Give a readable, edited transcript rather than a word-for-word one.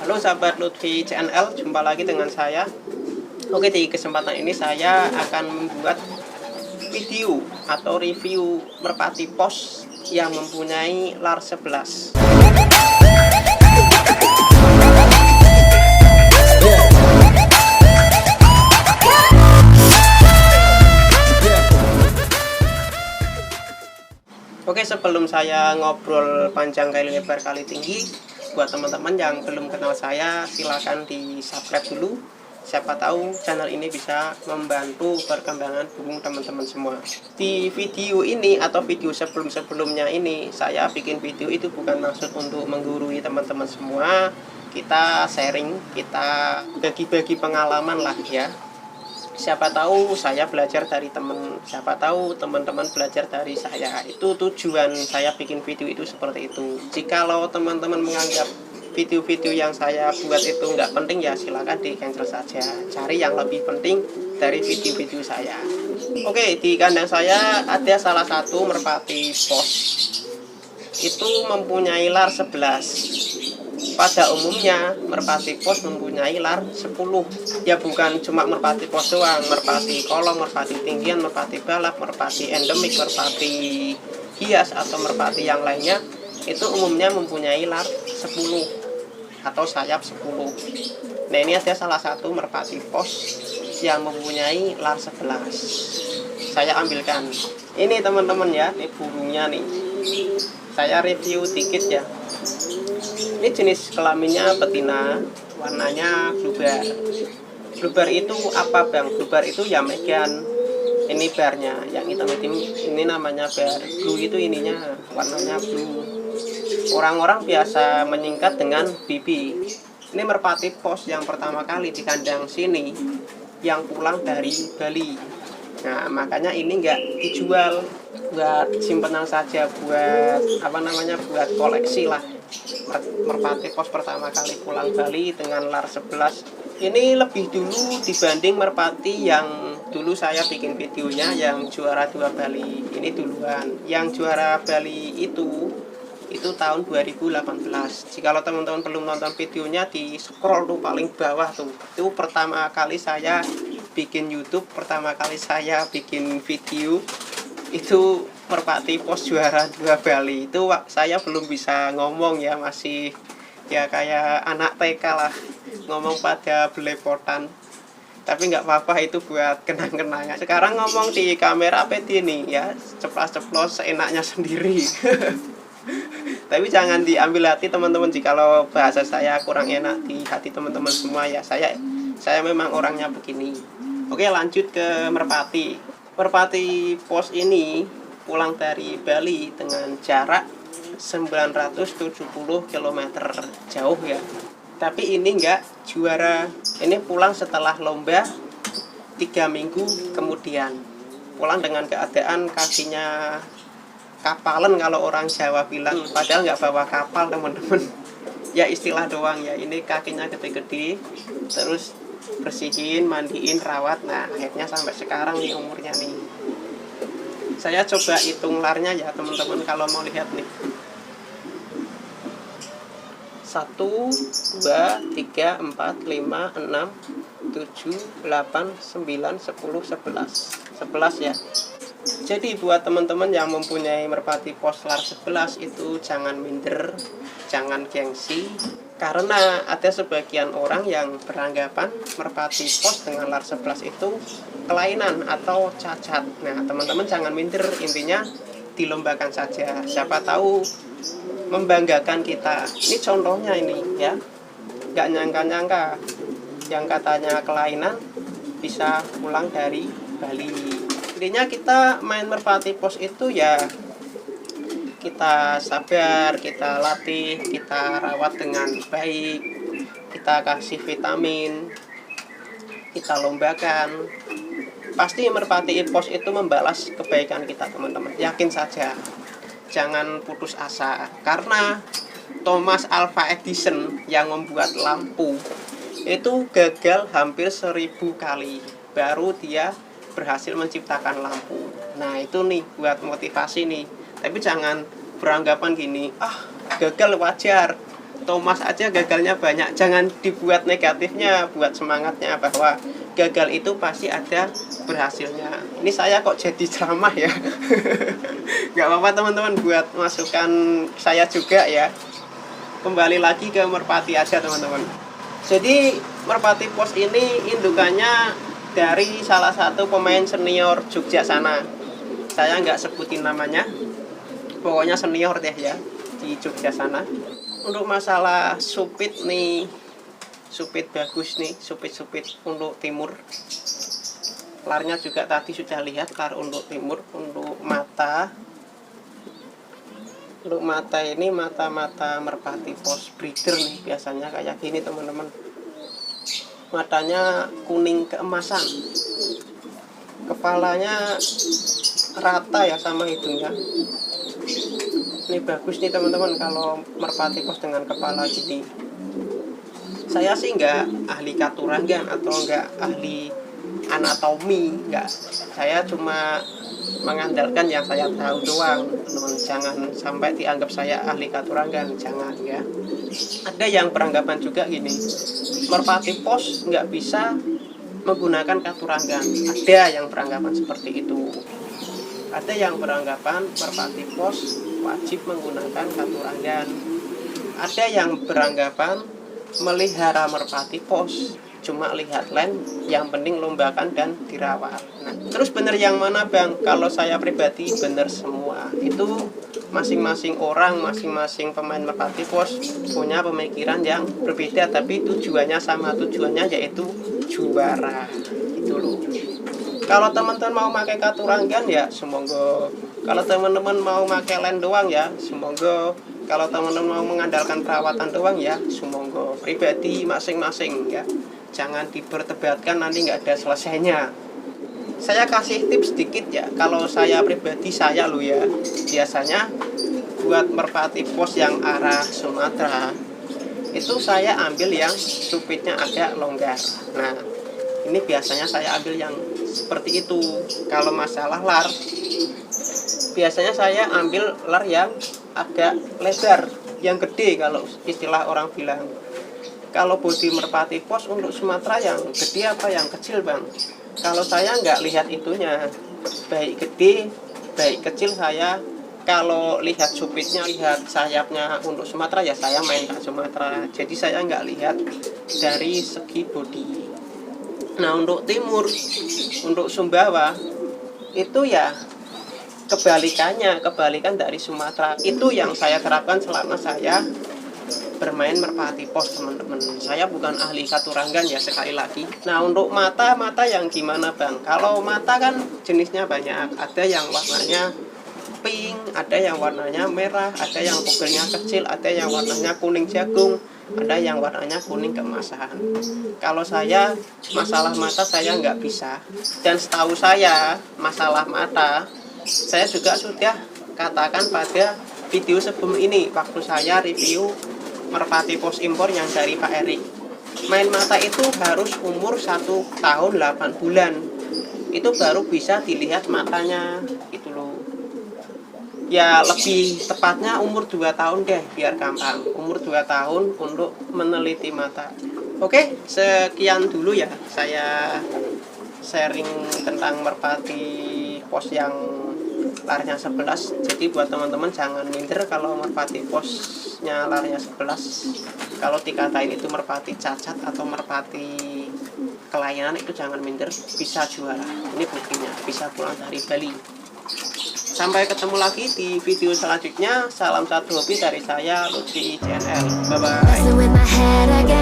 Halo sahabat Lutfi CNL, jumpa lagi dengan saya. Oke, di kesempatan ini saya akan membuat video atau review merpati pos yang mempunyai lar 11. Oke, sebelum saya ngobrol panjang kali lebar kali tinggi, buat teman-teman yang belum kenal saya, silakan di subscribe dulu. Siapa tahu channel ini bisa membantu perkembangan burung teman-teman semua. Di video ini atau video sebelum-sebelumnya ini, saya bikin video itu bukan maksud untuk menggurui teman-teman semua. Kita sharing, kita bagi-bagi pengalaman lah ya. Siapa tahu saya belajar dari teman, siapa tahu teman-teman belajar dari saya. Itu tujuan saya bikin video itu seperti itu. Jikalau teman-teman menganggap video-video yang saya buat itu nggak penting, ya silakan di cancel saja, cari yang lebih penting dari video-video saya. Oke, di kandang saya ada salah satu merpati pos, itu mempunyai lar 11. Pada umumnya merpati pos mempunyai lar 10. Ya bukan cuma merpati pos doang, merpati kolong, merpati tinggian, merpati balap, merpati endemik, merpati hias atau merpati yang lainnya itu umumnya mempunyai lar 10 atau sayap 10. Nah, ini ada salah satu merpati pos yang mempunyai lar 11. Saya ambilkan. Ini teman-teman ya, ini burungnya nih. Saya review dikit ya. Ini jenis kelaminnya betina, warnanya blue bar. Blue bar itu apa bang? Blue bar itu ya megan. Ini barnya, yang hitam-hitam ini namanya bar. Blue itu ininya, warnanya blue. Orang-orang biasa menyingkat dengan bibi. Ini merpati pos yang pertama kali di kandang sini, yang pulang dari Bali. Nah, makanya ini nggak dijual, buat simpenan saja, buat buat koleksi lah. Merpati pos pertama kali pulang Bali dengan lar 11 ini lebih dulu dibanding merpati yang dulu saya bikin videonya yang juara 2 Bali. Ini duluan. Yang juara Bali itu tahun 2018. Jikalau teman-teman belum nonton videonya, di scroll tuh paling bawah tuh. Itu pertama kali saya bikin YouTube, pertama kali saya bikin video itu merpati pos juara 2 Bali. Itu saya belum bisa ngomong ya, masih ya kayak anak TK lah, ngomong pada belepotan. Tapi nggak apa-apa, itu buat kenang-kenangan. Sekarang ngomong di kamera pede nih ya, ceplos-ceplos seenaknya sendiri. Tapi jangan diambil hati teman-teman jikalau bahasa saya kurang enak di hati teman-teman semua ya. Saya memang orangnya begini. Oke, lanjut ke merpati. Merpati pos ini pulang dari Bali dengan jarak 970 km, jauh ya. Tapi ini enggak juara, ini pulang setelah lomba 3 minggu kemudian. Pulang dengan keadaan kakinya kapalan kalau orang Jawa bilang, padahal nggak bawa kapal teman-teman. Ya istilah doang ya, ini kakinya gede-gede, terus bersihin, mandiin, rawat. Nah, akhirnya sampai sekarang nih umurnya nih. Saya coba hitung larnya ya teman-teman kalau mau lihat nih. 1, 2, 3, 4, 5, 6, 7, 8, 9, 10, 11. 11 ya. Jadi buat teman-teman yang mempunyai merpati pos lar 11 itu jangan minder, jangan gengsi. Karena ada sebagian orang yang beranggapan merpati pos dengan lar 11 itu kelainan atau cacat. Nah, teman-teman jangan minder, intinya dilombakan saja. Siapa tahu membanggakan kita. Ini contohnya ini ya. Nggak nyangka-nyangka yang katanya kelainan bisa pulang dari Bali. Intinya kita main merpati pos itu ya kita sabar, kita latih, kita rawat dengan baik, kita kasih vitamin, kita lombakan. Pasti merpati pos itu membalas kebaikan kita teman-teman, yakin saja. Jangan putus asa, karena Thomas Alva Edison yang membuat lampu itu gagal hampir 1000 kali baru dia berhasil menciptakan lampu. Nah itu nih buat motivasi nih. Tapi jangan beranggapan gini, gagal wajar, Thomas aja gagalnya banyak. Jangan dibuat negatifnya, buat semangatnya bahwa gagal itu pasti ada berhasilnya. Ini saya kok jadi ceramah ya. Nggak apa-apa teman-teman, buat masukan saya juga ya. Kembali lagi ke merpati aja teman-teman. Jadi merpati pos ini indukannya dari salah satu pemain senior Jogja sana. Saya nggak sebutin namanya, pokoknya senior deh ya di Jogja sana. Untuk masalah supit nih, supit bagus nih, supit-supit untuk timur. Larnya juga tadi sudah lihat, lar untuk timur. Untuk mata ini mata-mata merpati pos breeder nih, biasanya kayak gini teman-teman. Matanya kuning keemasan, kepalanya rata ya sama hidungnya. Ini bagus nih teman-teman kalau merpati pos dengan kepala gini. Saya sih nggak ahli katurangan atau nggak ahli anatomi, nggak. Saya cuma mengandalkan yang saya tahu doang, teman-teman. Jangan sampai dianggap saya ahli katurangan, jangan ya. Ada yang beranggapan juga gini, merpati pos nggak bisa menggunakan katurangan. Ada yang beranggapan seperti itu. Ada yang beranggapan merpati pos wajib menggunakan katurangan. Ada yang beranggapan melihara merpati pos cuma lihat land, yang penting lombakan dan dirawat. Nah, terus bener yang mana bang? Kalau saya pribadi bener semua. Itu masing-masing orang, masing-masing pemain merpati pos punya pemikiran yang berbeda, tapi tujuannya sama, tujuannya yaitu juara. Itu loh. Kalau teman-teman mau pakai katurangan ya semoga. Kalau teman-teman mau pakai land doang ya semoga. Kalau teman-teman mau mengandalkan perawatan doang ya semoga. Pribadi masing-masing ya. Jangan diperdebatkan, nanti nggak ada selesainya. Saya kasih tips sedikit ya. Kalau saya pribadi saya lo ya, biasanya buat merpati pos yang arah Sumatera itu saya ambil yang supitnya agak longgar. Nah, ini biasanya saya ambil yang seperti itu. Kalau masalah lar, biasanya saya ambil lar yang agak lebar, yang gede kalau istilah orang bilang. Kalau bodi merpati pos untuk Sumatera yang gede apa yang kecil bang? Kalau saya nggak lihat itunya, baik gede, baik kecil saya. Kalau lihat supitnya, lihat sayapnya untuk Sumatera ya saya main ke Sumatera. Jadi saya nggak lihat dari segi bodi. Nah untuk timur, untuk Sumbawa itu ya kebalikan dari Sumatera. Itu yang saya terapkan selama saya bermain merpati pos teman-teman. Saya bukan ahli katurangan ya sekali lagi. Nah untuk mata yang gimana bang? Kalau mata kan jenisnya banyak. Ada yang warnanya pink, ada yang warnanya merah, ada yang pupilnya kecil, ada yang warnanya kuning jagung, ada yang warnanya kuning keemasan. Kalau saya masalah mata saya nggak bisa. Dan setahu saya masalah mata saya juga sudah katakan pada video sebelum ini waktu saya review merpati pos impor yang dari Pak Erik. Main mata itu harus umur 1 tahun 8 bulan. Itu baru bisa dilihat matanya gitu loh. Ya lebih tepatnya umur 2 tahun deh biar gampang. Umur 2 tahun untuk meneliti mata. Oke, sekian dulu ya saya sharing tentang merpati pos yang larnya 11. Jadi buat teman-teman jangan minder kalau merpati posnya larnya 11. Kalau dikatain itu merpati cacat atau merpati kelainan itu jangan minder, bisa juara. Ini buktinya, bisa pulang dari Bali. Sampai ketemu lagi di video selanjutnya. Salam satu hobi dari saya, Lutfi CNL. Bye bye.